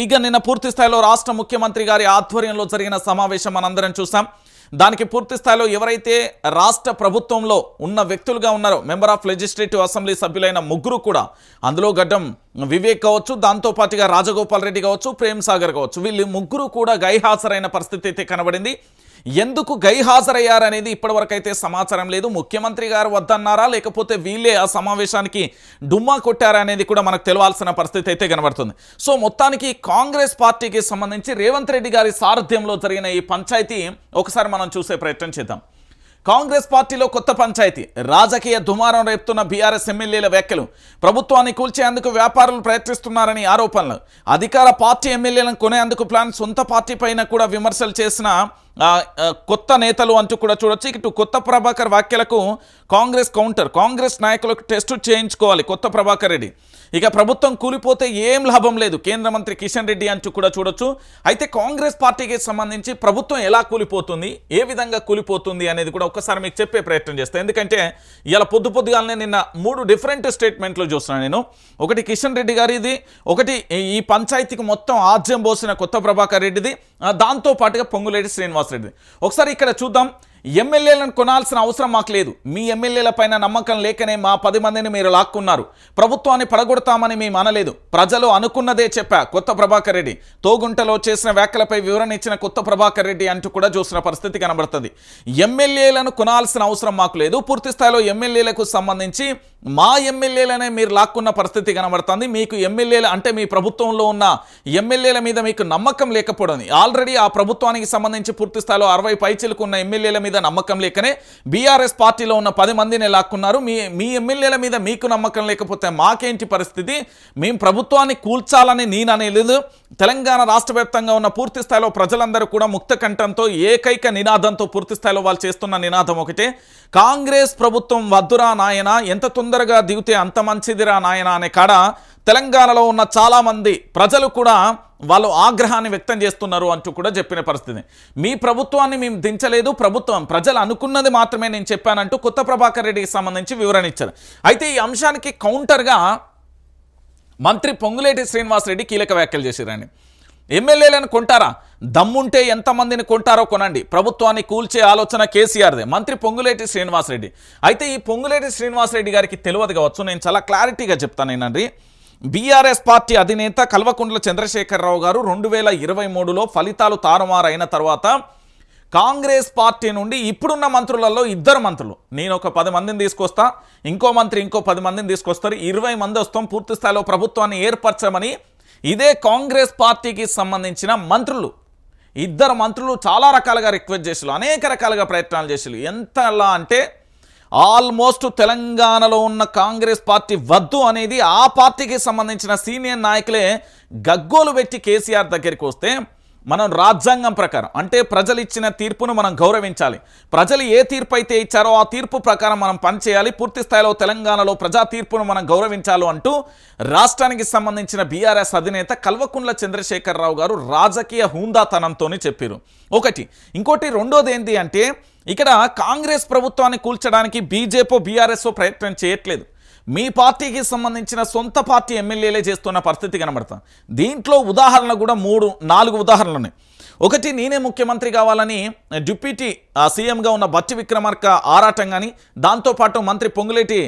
ఇక నిన్న పూర్తి స్థాయిలో రాష్ట్ర ముఖ్యమంత్రి గారి ఆధ్వర్యంలో జరిగిన సమావేశం మనందరం చూసాం. దానికి పూర్తి స్థాయిలో ఎవరైతే రాష్ట్ర ప్రభుత్వంలో ఉన్న వ్యక్తులుగా ఉన్నారో మెంబర్ ఆఫ్ లెజిస్లేటివ్ అసెంబ్లీ సభ్యులైన ముగ్గురు కూడా, అందులో గడ్డం వివేక్ కావచ్చు, దాంతోపాటుగా రాజగోపాల్ రెడ్డి కావచ్చు, ప్రేమ్ సాగర్ కావచ్చు, వీళ్ళు ముగ్గురు కూడా గైహాజరైన పరిస్థితి అయితే కనబడింది. ఎందుకు గైహాజరయ్యారనేది ఇప్పటివరకు అయితే సమాచారం లేదు. ముఖ్యమంత్రి గారు వద్దన్నారా, లేకపోతే వీళ్ళే ఆ సమావేశానికి డుమ్మా కొట్టారా అనేది కూడా మనకు తెలియాల్సిన పరిస్థితి అయితే కనబడుతుంది. సో మొత్తానికి కాంగ్రెస్ పార్టీకి సంబంధించి రేవంత్ రెడ్డి గారి సారథ్యంలో జరిగిన ఈ పంచాయతీ ఒకసారి మనం చూసే ప్రయత్నం చేద్దాం. కాంగ్రెస్ పార్టీలో కొత్త పంచాయతీ, రాజకీయ దుమారం రేపుతున్న బీఆర్ఎస్ ఎమ్మెల్యేల వ్యాఖ్యలు, ప్రభుత్వాన్ని కూల్చేందుకు వ్యాపారులు ప్రయత్నిస్తున్నారని ఆరోపణలు, అధికార పార్టీ ఎమ్మెల్యేలను కొనేందుకు ప్లాన్, సొంత పార్టీ పైన కూడా విమర్శలు చేసిన కొత్త నేతలు అంటూ కూడా చూడొచ్చు. ఇటు కొత్త ప్రభాకర్ వ్యాఖ్యలకు కాంగ్రెస్ కౌంటర్, కాంగ్రెస్ నాయకులకు టెస్టు చేయించుకోవాలి కొత్త ప్రభాకర్ రెడ్డి. ఇక ప్రభుత్వం కూలిపోతే ఏం లాభం లేదు కేంద్ర మంత్రి కిషన్ రెడ్డి అంటూ కూడా చూడొచ్చు. అయితే కాంగ్రెస్ పార్టీకి సంబంధించి ప్రభుత్వం ఎలా కూలిపోతుంది, ఏ విధంగా కూలిపోతుంది అనేది కూడా ఒక్కసారి మీకు చెప్పే ప్రయత్నం చేస్తాను. ఎందుకంటే ఇలా పొద్దుగాలనే నిన్న 3 డిఫరెంట్ స్టేట్మెంట్లు చూస్తున్నాను నేను. ఒకటి కిషన్ రెడ్డి గారిది, ఒకటి ఈ పంచాయతీకి మొత్తం ఆజ్యం పోసిన కొత్త ప్రభాకర్ రెడ్డిది, దాంతోపాటుగా పొంగులేటి శ్రీనివాస్ రెడ్డి. ఒకసారి ఇక్కడ చూద్దాం. ఎమ్మెల్యేలను కొనాల్సిన అవసరం మాకు లేదు, మీ ఎమ్మెల్యేల పైన నమ్మకం లేకనే మా 10 మందిని మీరు లాక్కున్నారు, ప్రభుత్వాన్ని పడగొడతామని మేము అనలేదు, ప్రజలు అనుకున్నదే చెప్పా కొత్త ప్రభాకర్ రెడ్డి. తోగుంటలో చేసిన వ్యాఖ్యలపై వివరణ ఇచ్చిన కొత్త ప్రభాకర్ రెడ్డి అంటూ కూడా చూసిన పరిస్థితి కనబడుతుంది. ఎమ్మెల్యేలను కొనాల్సిన అవసరం మాకు లేదు, పూర్తి స్థాయిలో ఎమ్మెల్యేలకు సంబంధించి మా ఎమ్మెల్యేలనే మీరు లాక్కున్న పరిస్థితి కనబడుతుంది. మీకు ఎమ్మెల్యేలు అంటే మీ ప్రభుత్వంలో ఉన్న ఎమ్మెల్యేల మీద మీకు నమ్మకం లేకపోవడం, ఆల్రెడీ ఆ ప్రభుత్వానికి సంబంధించి పూర్తి స్థాయిలో 60 పైచిలకు ఉన్న ఎమ్మెల్యేల మీద నమ్మకం లేకనే బీఆర్ఎస్ పార్టీలో ఉన్న 10 మందిని లాక్కున్నారు. మీ ఎమ్మెల్యేల మీద మీకు నమ్మకం లేకపోతే మాకేంటి పరిస్థితి, మేము ప్రభుత్వాన్ని కూల్చాలని నేను అనేది. తెలంగాణ రాష్ట్ర వ్యాప్తంగా ఉన్న పూర్తి స్థాయిలో ప్రజలందరూ కూడా ముక్త కంఠంతో ఏకైక నినాదంతో పూర్తి స్థాయిలో వాళ్ళు చేస్తున్న నినాదం ఒకటే, కాంగ్రెస్ ప్రభుత్వం వద్దురా నాయన, ఎంత తొందరగా దిగితే అంత మంచిదిరా నాయన అనే కాడ తెలంగాణలో ఉన్న చాలామంది ప్రజలు కూడా వాళ్ళు ఆగ్రహాన్ని వ్యక్తం చేస్తున్నారు అంటూ కూడా చెప్పిన పరిస్థితి. మీ ప్రభుత్వాన్ని మేము దించలేదు, ప్రభుత్వం ప్రజలు అనుకున్నది మాత్రమే నేను చెప్పానంటూ కొత్త ప్రభాకర్ రెడ్డికి సంబంధించి వివరణ ఇచ్చారు. అయితే ఈ అంశానికి కౌంటర్గా మంత్రి పొంగులేటి శ్రీనివాస్ రెడ్డి కీలక వ్యాఖ్యలు చేశారండి. ఎమ్మెల్యేలను కొంటారా, దమ్ముంటే ఎంతమందిని కొంటారో కొనండి, ప్రభుత్వాన్ని కూల్చే ఆలోచన కేసీఆర్దే, మంత్రి పొంగులేటి శ్రీనివాస్ రెడ్డి. అయితే ఈ పొంగులేటి శ్రీనివాస్ రెడ్డి గారికి తెలియదు కావచ్చు, నేను చాలా క్లారిటీగా చెప్తాను ఏంటండి. బీఆర్ఎస్ పార్టీ అధినేత కల్వకుంట్ల చంద్రశేఖరరావు గారు 2023లో ఫలితాలు తారుమారైన తర్వాత కాంగ్రెస్ పార్టీ నుండి ఇప్పుడున్న మంత్రులలో 2 మంత్రులు, నేను ఒక 10 మందిని తీసుకొస్తా, ఇంకో మంత్రి ఇంకో 10 మందిని తీసుకొస్తారు, 20 మంది వస్తాం, పూర్తి స్థాయిలో ప్రభుత్వాన్ని ఏర్పరచమని ఇదే కాంగ్రెస్ పార్టీకి సంబంధించిన మంత్రులు 2 మంత్రులు చాలా రకాలుగా రిక్వెస్ట్ చేసారు, అనేక రకాలుగా ప్రయత్నాలు చేసారు. ఎంతలా అంటే ఆల్మోస్ట్ తెలంగాణలో ఉన్న కాంగ్రెస్ పార్టీ వద్దు అనేది ఆ పార్టీకి సంబంధించిన సీనియర్ నాయకులే గగ్గోలు పెట్టి కేసీఆర్ దగ్గరికి వస్తే, మనం రాజ్యాంగం ప్రకారం అంటే ప్రజలు ఇచ్చిన తీర్పును మనం గౌరవించాలి, ప్రజలు ఏ తీర్పు అయితే ఇచ్చారో ఆ తీర్పు ప్రకారం మనం పనిచేయాలి, పూర్తి స్థాయిలో తెలంగాణలో ప్రజా తీర్పును మనం గౌరవించాలి అంటూ రాష్ట్రానికి సంబంధించిన బీఆర్ఎస్ అధినేత కల్వకుంట్ల చంద్రశేఖరరావు గారు రాజకీయ హుందాతనంతోనే చెప్పారు. ఒకటి. ఇంకోటి రెండోది ఏంటి అంటే, ఇక్కడ కాంగ్రెస్ ప్రభుత్వాన్ని కూల్చడానికి బీజేపీ బీఆర్ఎస్ ప్రయత్నం చేయట్లేదు, మీ పార్టీకి సంబంధించిన సొంత పార్టీ ఎమ్మెల్యేలే చేస్తున్న పరిస్థితి కనబడుతుంది. దీంట్లో ఉదాహరణ కూడా 3-4 ఉదాహరణలు ఉన్నాయి. ఒకటి, నేనే ముఖ్యమంత్రి కావాలని డిప్యూటీ సీఎంగా ఉన్న బట్టి విక్రమార్క ఆరాటం కానీ, దాంతోపాటు మంత్రి పొంగులేటి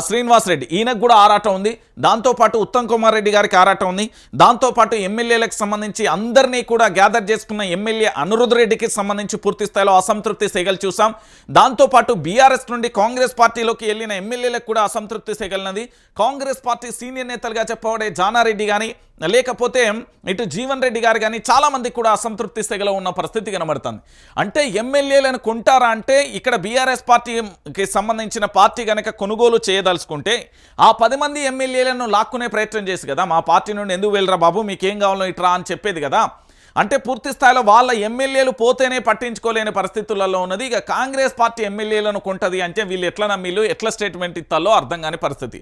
శ్రీనివాస్ రెడ్డి ఈయనకు కూడా ఆరాటం ఉంది, దాంతోపాటు ఉత్తమ్ కుమార్ రెడ్డి గారికి ఆరాటం ఉంది, దాంతోపాటు ఎమ్మెల్యేలకు సంబంధించి అందరినీ కూడా గ్యాదర్ చేసుకున్న ఎమ్మెల్యే అనిరుద్ రెడ్డికి సంబంధించి పూర్తి స్థాయిలో అసంతృప్తి సెగలు చూసాం. దాంతోపాటు బీఆర్ఎస్ నుండి కాంగ్రెస్ పార్టీలోకి వెళ్ళిన ఎమ్మెల్యేలకు కూడా అసంతృప్తి సెగలినది. కాంగ్రెస్ పార్టీ సీనియర్ నేతలుగా చెప్పబడే జానారెడ్డి కానీ, లేకపోతే ఇటు జీవన్ రెడ్డి గారు కానీ చాలామంది కూడా అసంతృప్తి సెగలో ఉన్న పరిస్థితి కనబడుతుంది. అంటే ఎమ్మెల్యేలను కొంటారా అంటే, ఇక్కడ బీఆర్ఎస్ పార్టీకి సంబంధించిన పార్టీ కనుక కొనుగోలు చేయదలుచుకుంటే ఆ 10 మంది ఎమ్మెల్యేలను లాక్కునే ప్రయత్నం చేసి కదా, మా పార్టీ నుండి ఎందుకు వెళ్ళరా బాబు, మీకేం కావాలో ఇట్రా అని చెప్పేది కదా. అంటే పూర్తి స్థాయిలో వాళ్ళ ఎమ్మెల్యేలు పోతేనే పట్టించుకోలేని పరిస్థితులలో ఉన్నది. ఇక కాంగ్రెస్ పార్టీ ఎమ్మెల్యేలను కొంటది అంటే వీళ్ళు ఎట్లా నమ్మిలు, ఎట్లా స్టేట్మెంట్ ఇస్తాలో అర్థం కాని పరిస్థితి.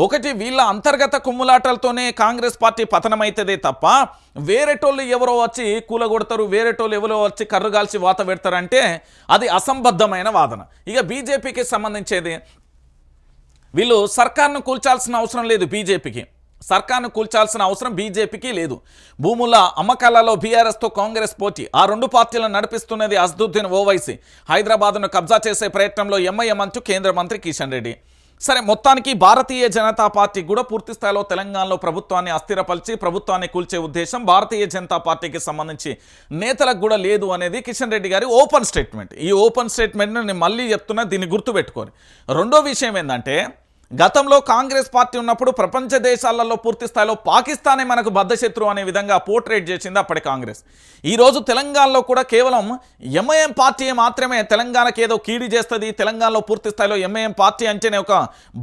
ఒకటి, వీళ్ళ అంతర్గత కుమ్ములాటలతోనే కాంగ్రెస్ పార్టీ పతనమైతదే తప్ప వేరేటోళ్ళు ఎవరో వచ్చి కూలగొడతారు, వేరేటోళ్ళు ఎవరో వచ్చి కర్రుగాల్చి వాత పెడతారంటే అది అసంబద్ధమైన వాదన. ఇక బీజేపీకి సంబంధించేది, వీళ్ళు సర్కార్ను కూల్చాల్సిన అవసరం లేదు బీజేపీకి, సర్కార్ను కూల్చాల్సిన అవసరం బీజేపీకి లేదు. భూముల అమ్మకాలలో బీఆర్ఎస్తో కాంగ్రెస్ పోటీ. ఆ రెండు పార్టీలను నడిపిస్తున్నది అసదుద్దీన్ ఓవైసీ. హైదరాబాద్ను కబ్జా చేసే ప్రయత్నంలో ఎంఐఎం అంటూ కేంద్ర మంత్రి కిషన్ రెడ్డి. సరే, మొత్తానికి భారతీయ జనతా పార్టీ కూడా పూర్తి స్థాయిలో తెలంగాణలో ప్రభుత్వాన్ని అస్థిరపరిచి ప్రభుత్వాన్ని కూల్చే ఉద్దేశం భారతీయ జనతా పార్టీకి సంబంధించి నేతలకు కూడా లేదు అనేది కిషన్ రెడ్డి గారి ఓపెన్ స్టేట్మెంట్. ఈ ఓపెన్ స్టేట్మెంట్ను నేను మళ్ళీ చెప్తున్నా, దీన్ని గుర్తుపెట్టుకోండి. రెండో విషయం ఏంటంటే, గతంలో కాంగ్రెస్ పార్టీ ఉన్నప్పుడు ప్రపంచ దేశాలలో పూర్తి స్థాయిలో పాకిస్తానే మనకు బద్ధశత్రువు అనే విధంగా పోర్ట్రేట్ చేసింది అప్పటి కాంగ్రెస్. ఈరోజు తెలంగాణలో కూడా కేవలం ఎంఐఎం పార్టీ మాత్రమే తెలంగాణకి ఏదో కీడి చేస్తుంది, తెలంగాణలో పూర్తి స్థాయిలో ఎంఐఎం పార్టీ అంటేనే ఒక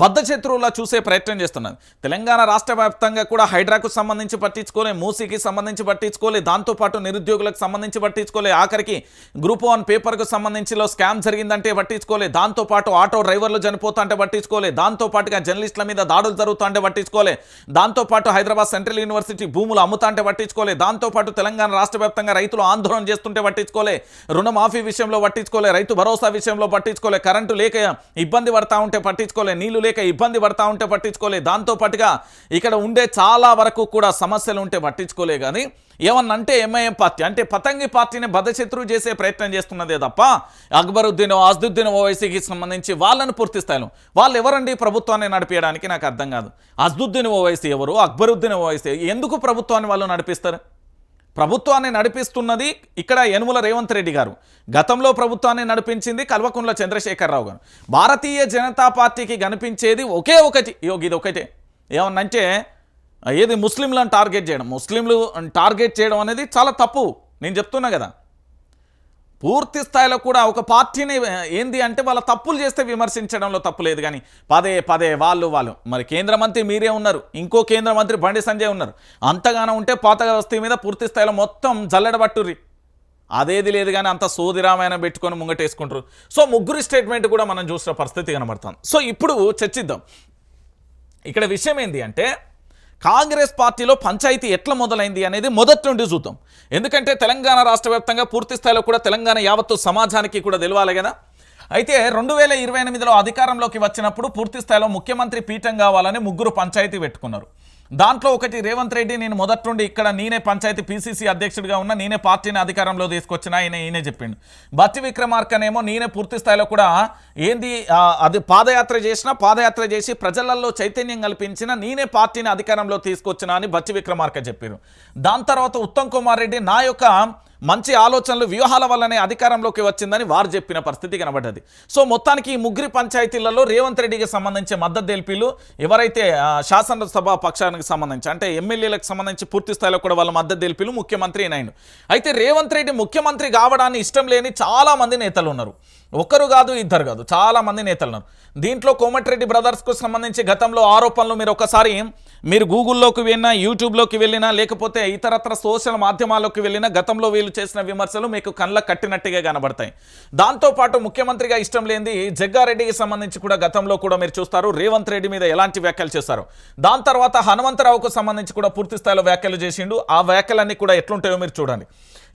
బద్ధశత్రువులా చూసే ప్రయత్నం చేస్తున్నది. తెలంగాణ రాష్ట్ర వ్యాప్తంగా కూడా హైడ్రాకు సంబంధించి పట్టించుకోలే, మూసీకి సంబంధించి పట్టించుకోలే, దాంతోపాటు నిరుద్యోగులకు సంబంధించి పట్టించుకోలే, ఆఖరికి గ్రూప్ 1 పేపర్కు సంబంధించిలో స్కామ్ జరిగిందంటే పట్టించుకోలే, దాంతోపాటు ఆటో డ్రైవర్లు చనిపోతా అంటే పట్టించుకోలే, దాంతోపాటుగా జర్నలిస్టుల మీద దాడులు జరుగుతుంటే పట్టించుకోలే, దాంతోపాటు హైదరాబాద్ సెంట్రల్ యూనివర్సిటీ భూములు అమ్ముతాంటే పట్టించుకోలే, దాంతోపాటు తెలంగాణ రాష్ట్ర వ్యాప్తంగా రైతులు ఆందోళన చేస్తుంటే పట్టించుకోలే, రుణమాఫీ విషయంలో పట్టించుకోలే, రైతు భరోసా విషయంలో పట్టించుకోలే, కరెంటు లేక ఇబ్బంది పడతా ఉంటే పట్టించుకోలే, నీళ్లు లేక ఇబ్బంది పడతా ఉంటే పట్టించుకోలే, దాంతోపాటుగా ఇక్కడ ఉండే చాలా వరకు కూడా సమస్యలు ఉంటే పట్టించుకోలే. కానీ ఏమన్నంటే ఎంఐఎం పార్టీ అంటే పతంగి పార్టీని బద్ధశత్రువు చేసే ప్రయత్నం చేస్తున్నదే తప్ప అక్బరుద్దీన్ అసదుద్దీన్ ఓవైసీకి సంబంధించి వాళ్ళని పూర్తి స్థాయిలో వాళ్ళు ఎవరండి ప్రభుత్వాన్ని నడిపించడానికి నాకు అర్థం కాదు. అసదుద్దీన్ ఓవైసీ ఎవరు, అక్బరుద్దీన్ ఓవైసీ ఎందుకు ప్రభుత్వాన్ని వాళ్ళు నడిపిస్తారు? ప్రభుత్వాన్ని నడిపిస్తున్నది ఇక్కడ యనుమల రేవంత్ రెడ్డి గారు. గతంలో ప్రభుత్వాన్ని నడిపించింది కల్వకుంట్ల చంద్రశేఖరరావు గారు. భారతీయ జనతా పార్టీకి కనిపించేది ఒకే ఒకటి, ఇది ఒకటే. ఏమన్నంటే ఏది ముస్లింలను టార్గెట్ చేయడం. ముస్లింలు టార్గెట్ చేయడం అనేది చాలా తప్పు. నేను చెప్తున్నా కదా, పూర్తి స్థాయిలో కూడా ఒక పార్టీని ఏంది అంటే వాళ్ళ తప్పులు చేస్తే విమర్శించడంలో తప్పు లేదు. కానీ పదే పదే వాళ్ళు మరి కేంద్ర మంత్రి మీరే ఉన్నారు, ఇంకో కేంద్ర మంత్రి బండి సంజయ్ ఉన్నారు. అంతగానో ఉంటే పాత వస్తీ మీద పూర్తి స్థాయిలో మొత్తం జల్లెడబట్టుర్రి. అదేది లేదు కానీ అంత సోదిరామాయణ పెట్టుకొని ముంగటేసుకుంటారు. సో ముగ్గురు స్టేట్మెంట్ కూడా మనం చూసిన పరిస్థితి కనబడుతుంది. సో ఇప్పుడు చర్చిద్దాం. ఇక్కడ విషయం ఏంటి అంటే, కాంగ్రెస్ పార్టీలో పంచాయతీ ఎట్లా మొదలైంది అనేది మొదటి నుండి చూద్దాం. ఎందుకంటే తెలంగాణ రాష్ట్ర వ్యాప్తంగా పూర్తి స్థాయిలో కూడా తెలంగాణ యావత్తు సమాజానికి కూడా తెలియాలి కదా. అయితే 2028లో అధికారంలోకి వచ్చినప్పుడు పూర్తి స్థాయిలో ముఖ్యమంత్రి పీఠం కావాలని ముగ్గురు పంచాయతీ పెట్టుకున్నారు. దాంట్లో ఒకటి రేవంత్ రెడ్డి. నేను మొదటి నుండి ఇక్కడ నేనే పంచాయతీ పీసీసీ అధ్యక్షుడిగా ఉన్నా, నేనే పార్టీని అధికారంలో తీసుకొచ్చిన ఈయనే చెప్పిండు. బట్టి విక్రమార్కనేమో నేనే పూర్తి స్థాయిలో కూడా ఏంది అది పాదయాత్ర చేసి ప్రజలలో చైతన్యం కల్పించిన, నేనే పార్టీని అధికారంలో తీసుకొచ్చిన అని బట్టి విక్రమార్క చెప్పారు. దాని తర్వాత ఉత్తమ్ కుమార్ రెడ్డి నా యొక్క మంచి ఆలోచనలు వ్యూహాల వల్లనే అధికారంలోకి వచ్చిందని వారు చెప్పిన పరిస్థితి కనబడ్డది. సో మొత్తానికి ఈ ముగ్గురి పంచాయతీలలో రేవంత్ రెడ్డికి సంబంధించి మద్దతు తెలిపిలు ఎవరైతే శాసనసభ పక్షానికి సంబంధించి అంటే ఎమ్మెల్యేలకు సంబంధించి పూర్తి స్థాయిలో కూడా వాళ్ళ మద్దతు తెలిపిలు ముఖ్యమంత్రి అయినాడు. అయితే రేవంత్ రెడ్డి ముఖ్యమంత్రి కావడాన్ని ఇష్టం లేని చాలామంది నేతలు ఉన్నారు. ఒకరు కాదు, ఇద్దరు కాదు, చాలామంది నేతలు ఉన్నారు. దీంట్లో కోమటిరెడ్డి బ్రదర్స్కు సంబంధించి గతంలో ఆరోపణలు మీరు ఒకసారి గూగుల్లోకి వెళ్ళినా, యూట్యూబ్లోకి వెళ్ళినా, లేకపోతే ఇతరత్ర సోషల్ మాధ్యమాల్లోకి వెళ్ళినా గతంలో వీళ్ళు చేసిన విమర్శలు మీకు కళ్ళ కట్టినట్టుగా కనబడతాయి. దాంతోపాటు ముఖ్యమంత్రిగా ఇష్టం లేనిది జగ్గారెడ్డికి సంబంధించి కూడా గతంలో కూడా మీరు చూస్తారు రేవంత్ రెడ్డి మీద ఎలాంటి వ్యాఖ్యలు చేశారు. దాని తర్వాత హనుమంతరావుకు సంబంధించి కూడా పూర్తి స్థాయిలో వ్యాఖ్యలు చేసిండు. ఆ వ్యాఖ్యలన్నీ కూడా ఎట్లుంటాయో మీరు చూడండి.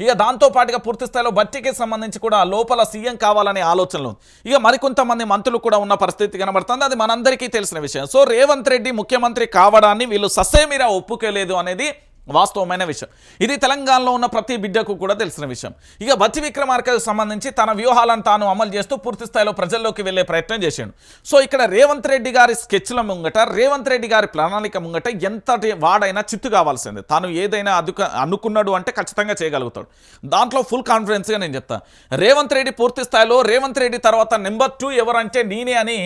ఇక దాంతోపాటుగా పూర్తి స్థాయిలో బట్టికి సంబంధించి కూడా లోపల సీఎం కావాలనే ఆలోచనలు ఇక మరికొంతమంది మంత్రులు కూడా ఉన్న పరిస్థితి కనబడుతుంది. అది మనందరికీ తెలిసిన విషయం. సో రేవంత్ రెడ్డి ముఖ్యమంత్రి కావడాన్ని వీళ్ళు ససేమిరా ఒప్పుకోలేదు అనేది వాస్తవమైన విషయం. ఇది తెలంగాణలో ఉన్న ప్రతి బిడ్డకు కూడా తెలిసిన విషయం. ఇక బట్టి విక్రమార్కకు సంబంధించి తన వ్యూహాలను తాను అమలు చేస్తూ పూర్తి స్థాయిలో ప్రజల్లోకి వెళ్లే ప్రయత్నం చేశాడు. సో ఇక్కడ రేవంత్ రెడ్డి గారి స్కెచ్ల ముంగట, రేవంత్ రెడ్డి గారి ప్రణాళిక ముంగట ఎంతటి వాడైనా చిత్తు కావాల్సిందే. తాను ఏదైనా అనుకున్నాడు అంటే ఖచ్చితంగా చేయగలుగుతాడు. దాంట్లో ఫుల్ కాన్ఫిడెన్స్గా నేను చెప్తాను. రేవంత్ రెడ్డి పూర్తి స్థాయిలో రేవంత్ రెడ్డి తర్వాత నెంబర్ 2 ఎవరంటే నేనే అని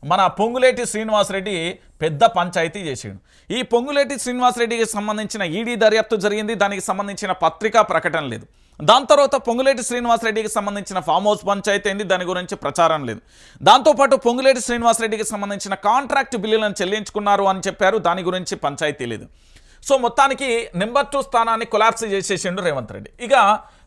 మన పొంగులేటి శ్రీనివాసరెడ్డి పెద్ద పంచాయతీ చేసాడు. ఈ పొంగులేటి శ్రీనివాసరెడ్డికి సంబంధించిన ఈడీ దర్యాప్తు జరిగింది. దానికి సంబంధించిన పత్రికా ప్రకటన లేదు. దాని తర్వాత పొంగులేటి శ్రీనివాసరెడ్డికి సంబంధించిన ఫామ్ హౌస్ పంచాయతీ అయింది, దాని గురించి ప్రచారం లేదు. దాంతోపాటు పొంగులేటి శ్రీనివాసరెడ్డికి సంబంధించిన కాంట్రాక్ట్ బిల్లులను చెల్లించుకున్నారు అని చెప్పారు, దాని గురించి పంచాయతీ లేదు. సో మొత్తానికి నెంబర్ 2 స్థానాన్ని కొలాప్స్ చేసేసిండు రేవంత్ రెడ్డి. ఇక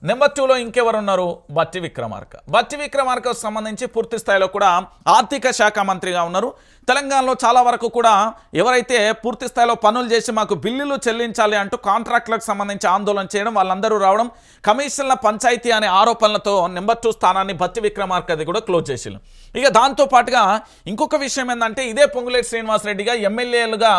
నెంబర్ 2లో ఇంకెవరున్నారు? బట్టి విక్రమార్క. బట్టి విక్రమార్కకు సంబంధించి పూర్తి స్థాయిలో కూడా ఆర్థిక శాఖ మంత్రిగా ఉన్నారు. తెలంగాణలో చాలా వరకు కూడా ఎవరైతే పూర్తి స్థాయిలో పనులు చేసి మాకు బిల్లులు చెల్లించాలి అంటూ కాంట్రాక్టులకు సంబంధించి ఆందోళన చేయడం, వాళ్ళందరూ రావడం, కమిషన్ల పంచాయతీ అనే ఆరోపణలతో నెంబర్ 2 స్థానాన్ని బత్తి విక్రమార్కది కూడా క్లోజ్ చేసిండు. ఇక దాంతో పాటుగా ఇంకొక విషయం ఏంటంటే, ఇదే పొంగులేటి శ్రీనివాసరెడ్డిగా ఎమ్మెల్యేలుగా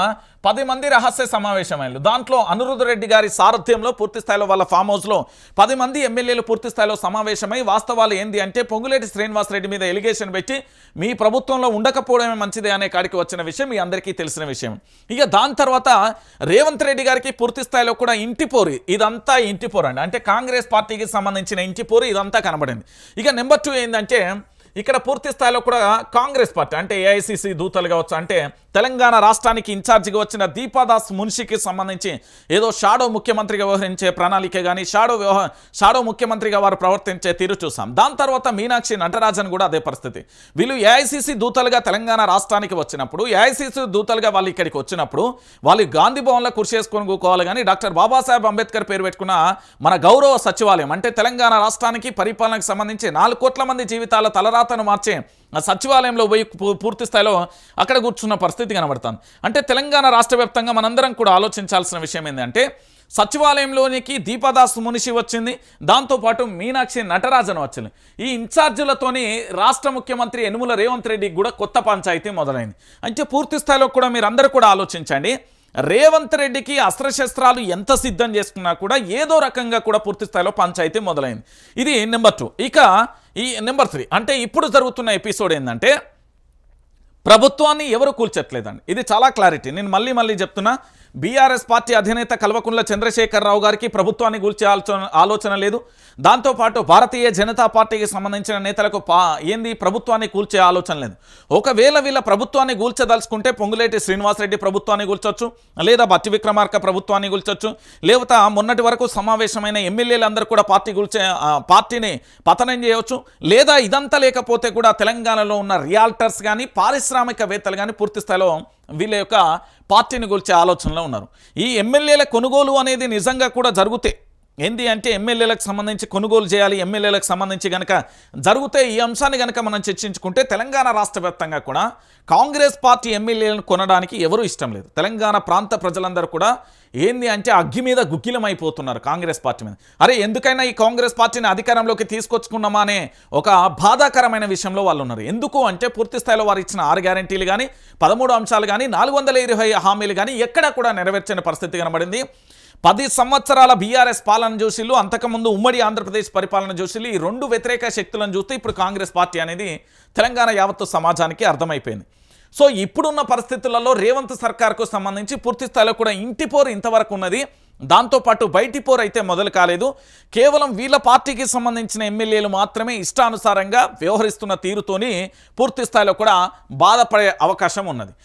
10 మంది రహస్య సమావేశమైనలు. దాంట్లో అనిరుద్ధ రెడ్డి గారి సారథ్యంలో పూర్తి స్థాయిలో వాళ్ళ ఫామ్ హౌస్లో 10 మంది ఎమ్మెల్యేలు పూర్తి స్థాయిలో సమావేశమై వాస్తవాలు ఏంది అంటే పొంగులేటి శ్రీనివాసరెడ్డి మీద ఎలిగేషన్ పెట్టి మీ ప్రభుత్వంలో ఉండకపోవడమే మంచిదే అనే కాడికి వచ్చిన విషయం మీ అందరికీ తెలిసిన విషయం. ఇక దాని తర్వాత రేవంత్ రెడ్డి గారికి పూర్తి స్థాయిలో కూడా ఇంటిపోరు, ఇదంతా ఇంటిపోరు అండి, అంటే కాంగ్రెస్ పార్టీకి సంబంధించిన ఇంటిపోరు ఇదంతా కనబడింది. ఇక నెంబర్ 2 ఏంటంటే, ఇక్కడ పూర్తి స్థాయిలో కూడా కాంగ్రెస్ పార్టీ అంటే ఏఐసిసి దూతలు కావచ్చు, అంటే తెలంగాణ రాష్ట్రానికి ఇన్ఛార్జిగా వచ్చిన దీపాదాస్ మున్షికి సంబంధించి ఏదో షాడో ముఖ్యమంత్రిగా వ్యవహరించే ప్రణాళిక కానీ షాడో ముఖ్యమంత్రిగా వారు ప్రవర్తించే తీరు చూసాం. దాని తర్వాత మీనాక్షి నటరాజన్ కూడా అదే పరిస్థితి. వీళ్ళు ఏఐసిసి దూతలుగా తెలంగాణ రాష్ట్రానికి వచ్చినప్పుడు, ఏఐసిసి దూతలుగా వాళ్ళు ఇక్కడికి వచ్చినప్పుడు వాళ్ళు గాంధీ భవన్లో కృషి చేసుకొని కూకోవాలి, కానీ డాక్టర్ బాబాసాహెబ్ అంబేద్కర్ పేరు పెట్టుకున్న మన గౌరవ సచివాలయం అంటే తెలంగాణ రాష్ట్రానికి పరిపాలనకు సంబంధించి 4 కోట్ల మంది జీవితాల తలరాతను మార్చే సచివాలయంలో పోయి పూర్తి స్థాయిలో అక్కడ కూర్చున్న పరిస్థితి కనబడుతుంది. అంటే తెలంగాణ రాష్ట్ర వ్యాప్తంగా మనందరం కూడా ఆలోచించాల్సిన విషయం ఏంటంటే, సచివాలయంలోనికి దీపాదాస్ మునిషి వచ్చింది, దాంతోపాటు మీనాక్షి నటరాజన్ వచ్చింది. ఈ ఇన్ఛార్జీలతోని రాష్ట్ర ముఖ్యమంత్రి యనుమల రేవంత్ రెడ్డికి కూడా కొత్త పంచాయతీ మొదలైంది. అంటే పూర్తి స్థాయిలో కూడా మీరందరూ కూడా ఆలోచించండి, రేవంత్ రెడ్డికి అస్త్రశస్త్రాలు ఎంత సిద్ధం చేసుకున్నా కూడా ఏదో రకంగా కూడా పూర్తి స్థాయిలో పంచాయతీ మొదలైంది. ఇది నెంబర్ 2. ఇక ఈ నెంబర్ 3 అంటే ఇప్పుడు జరుగుతున్న ఎపిసోడ్ ఏంటంటే, ప్రభుత్వాన్ని ఎవరు కూల్చట్లేదండి. ఇది చాలా క్లారిటీ. నేను మళ్ళీ చెప్తున్నా, బీఆర్ఎస్ పార్టీ అధినేత కల్వకుంట్ల చంద్రశేఖరరావు గారికి ప్రభుత్వాన్ని కూల్చే ఆలోచన లేదు. దాంతోపాటు భారతీయ జనతా పార్టీకి సంబంధించిన నేతలకు ప్రభుత్వాన్ని కూల్చే ఆలోచన లేదు. ఒకవేళ వీళ్ళ ప్రభుత్వాన్ని కూల్చదలుచుకుంటే పొంగులేటి శ్రీనివాసరెడ్డి ప్రభుత్వాన్ని కూల్చొచ్చు, లేదా బత్తి విక్రమార్క ప్రభుత్వాన్ని కూల్చొచ్చు, లేకపోతే మొన్నటి వరకు సమావేశమైన ఎమ్మెల్యేలందరూ కూడా పార్టీని పతనం చేయవచ్చు, లేదా ఇదంతా లేకపోతే కూడా తెలంగాణలో ఉన్న రియాల్టర్స్ కానీ పారిశ్రామికవేత్తలు కానీ పూర్తి స్థాయిలో వీళ్ళ యొక్క పార్టీని కూల్చే ఆలోచనలో ఉన్నారు. ఈ ఎమ్మెల్యేల కొనుగోలు అనేది నిజంగా కూడా జరిగితే ఏంటి అంటే, ఎమ్మెల్యేలకు సంబంధించి కొనుగోలు చేయాలి, ఎమ్మెల్యేలకు సంబంధించి కనుక జరిగితే ఈ అంశాన్ని కనుక మనం చర్చించుకుంటే తెలంగాణ రాష్ట్ర వ్యాప్తంగా కూడా కాంగ్రెస్ పార్టీ ఎమ్మెల్యేలను కొనడానికి ఎవరూ ఇష్టం లేదు. తెలంగాణ ప్రాంత ప్రజలందరూ కూడా ఏంది అంటే అగ్గి మీద గుగ్గిలమైపోతున్నారు కాంగ్రెస్ పార్టీ మీద. అరే ఎందుకైనా ఈ కాంగ్రెస్ పార్టీని అధికారంలోకి తీసుకొచ్చుకున్నామా అనే ఒక బాధాకరమైన విషయంలో వాళ్ళు ఉన్నారు. ఎందుకు అంటే, పూర్తి స్థాయిలో వారు ఇచ్చిన 6 గ్యారెంటీలు కానీ 13 అంశాలు కానీ 420 హామీలు కానీ ఎక్కడా కూడా నెరవేర్చని పరిస్థితి కనబడింది. 10 సంవత్సరాల బీఆర్ఎస్ పాలన చూసిళ్ళు, అంతకుముందు ఉమ్మడి ఆంధ్రప్రదేశ్ పరిపాలన చూసిళ్ళు, ఈ 2 వ్యతిరేక శక్తులను చూస్తే ఇప్పుడు కాంగ్రెస్ పార్టీ అనేది తెలంగాణ యావత్తు సమాజానికి అర్థమైపోయింది. సో ఇప్పుడున్న పరిస్థితులలో రేవంత్ సర్కార్కు సంబంధించి పూర్తి స్థాయిలో కూడా ఇంటిపోరు ఇంతవరకు ఉన్నది. దాంతోపాటు బయటి పోరు అయితే మొదలు కాలేదు. కేవలం వీళ్ళ పార్టీకి సంబంధించిన ఎమ్మెల్యేలు మాత్రమే ఇష్టానుసారంగా వ్యవహరిస్తున్న తీరుతోని పూర్తి స్థాయిలో కూడా బాధపడే అవకాశం ఉన్నది.